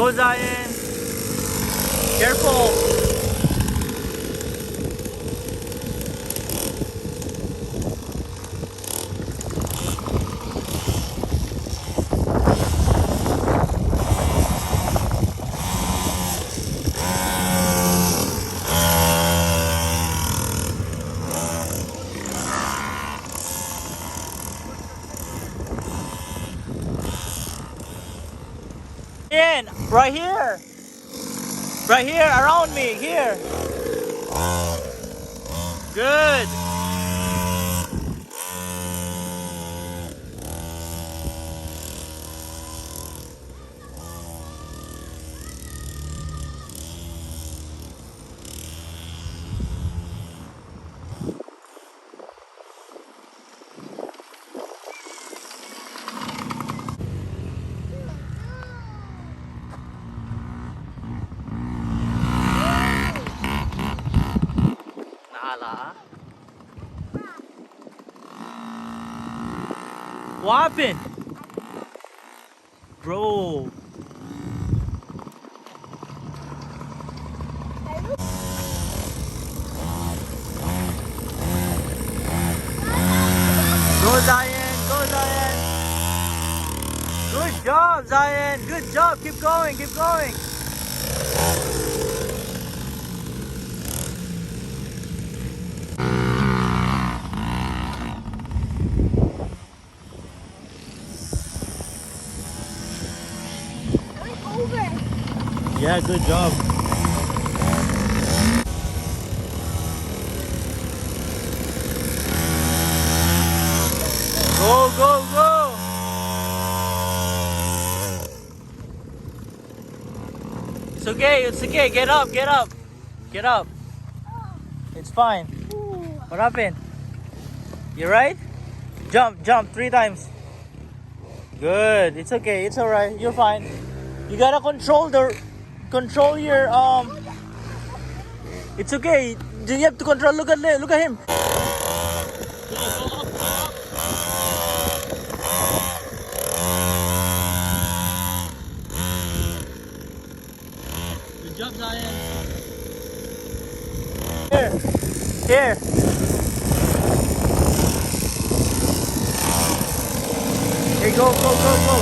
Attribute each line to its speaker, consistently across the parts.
Speaker 1: Go, Zian. Careful. In, right here. Right here, around me, here. Good. What happened? Bro. Go, Zian. Go, Zian. Good job, Zian. Good job. Keep going. Keep going. Yeah, good job. Go, go, go. It's okay, it's okay. Get up, get up. Get up. It's fine. What happened? You right? Jump, jump 3 times. Good. It's okay. It's alright. You're fine. You gotta control your It's okay. You have to control. Look at him. Good job, Zian. Here. Hey, go, go, go, go.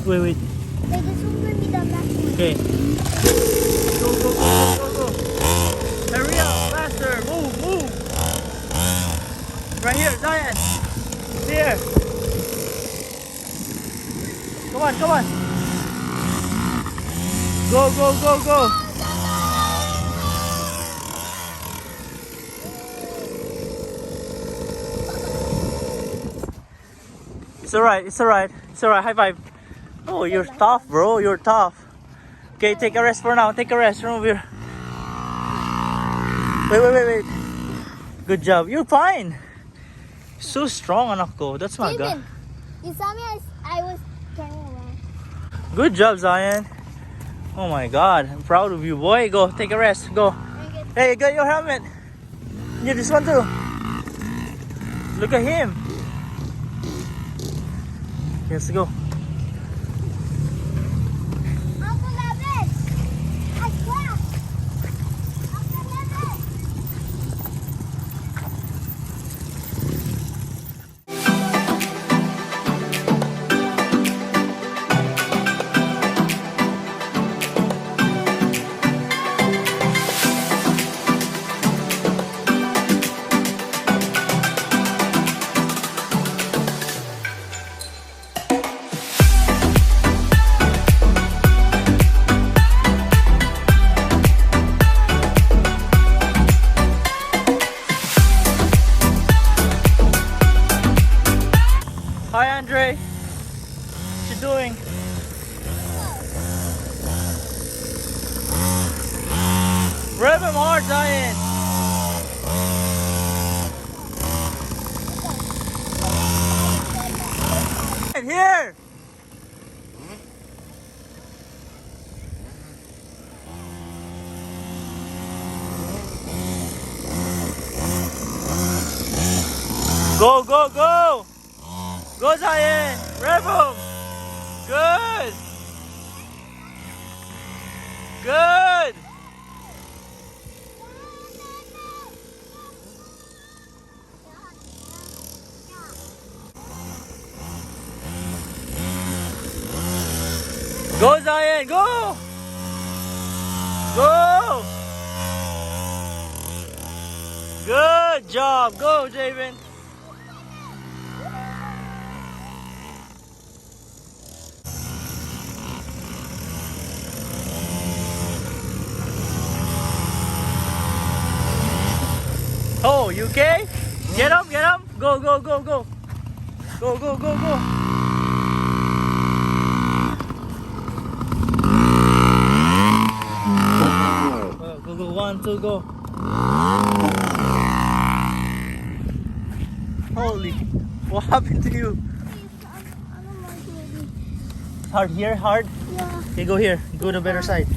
Speaker 1: Wait.
Speaker 2: Wait, this one's gonna be the last one.
Speaker 1: Okay. Go. Hurry up, faster. Move. Right here, Zian. Here. Come on. Go. It's alright. High five. Oh, you're tough, bro. You're tough. Okay, take a rest for now. Take a rest. From over here. Wait. Good job. You're fine. So strong, anak ko. That's my God.
Speaker 2: You saw me as I was turning around.
Speaker 1: Good job, Zian. Oh my God. I'm proud of you, boy. Go, take a rest. Go. Hey, you got your helmet. You this one too. Look at him. Let's go. hard, Zian. Here. Go, go, go. Go, Zian. Rev him. Good. Good. Go, Zian, go! Go! Good job. Go, Jayven. Oh, you okay? Get him, get him. Go, go, go, go. Go, go, go, go. Go, go, 1, 2, go. Holy, what happened to you? Hard here, hard?
Speaker 2: Yeah.
Speaker 1: Okay, go here. Go to the better side.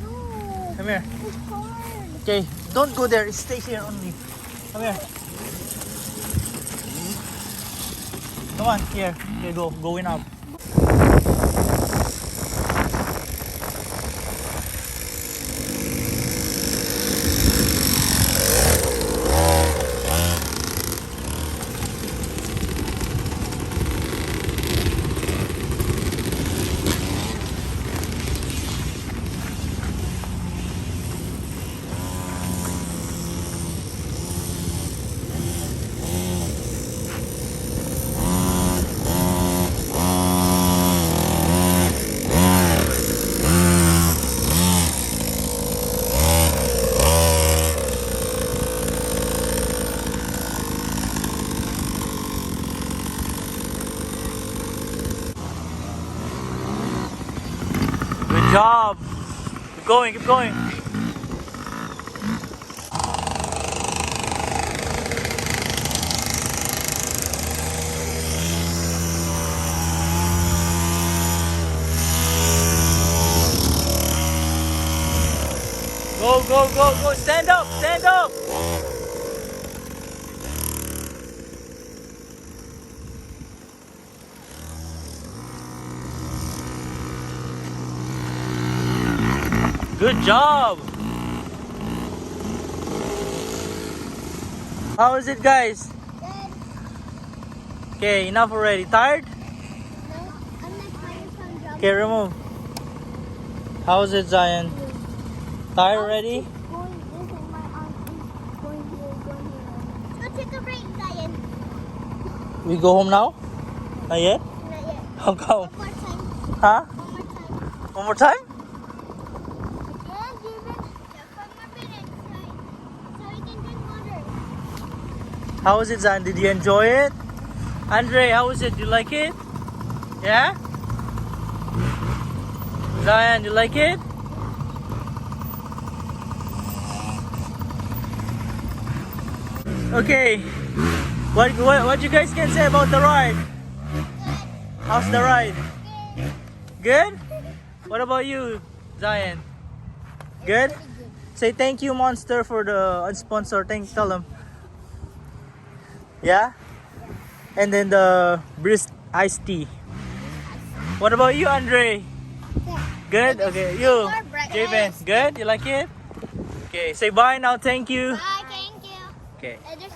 Speaker 2: No.
Speaker 1: Come here.
Speaker 2: It's hard.
Speaker 1: Okay, don't go there. Stay here only. Come here. Come on, here. Okay, go. Going up. Good job. Keep going, keep going. Go, go, go, go. Stand up, stand up. Good job. How is it, guys?
Speaker 2: Good.
Speaker 1: Okay, enough already. Tired?
Speaker 2: No, I'm not trying to jump.
Speaker 1: Okay, remove. How is it, Zian? Tired already?
Speaker 2: Going this and my arm is going here, going here. Go take a break, Zian.
Speaker 1: We go home now? Not yet?
Speaker 2: Not yet.
Speaker 1: How come?
Speaker 2: One more time.
Speaker 1: Huh?
Speaker 2: One more time.
Speaker 1: One more time?
Speaker 2: Yeah, Jayven. Just 1 more minute. So we can drink water.
Speaker 1: How was it, Zian? Did you enjoy it? Andre, how was it? You like it? Yeah? Zian, you like it? Okay. What you guys can say about the ride? How's the ride? Good? What about you, Zian? Good? Say thank you, Monster, for the sponsor. Tell them. Yeah? And then the Breeze iced tea. What about you, Andre? Good? Okay. You, Jayven, good? You like it? Okay. Say bye now. Thank you.
Speaker 2: Bye, thank you.
Speaker 1: Okay.
Speaker 2: There's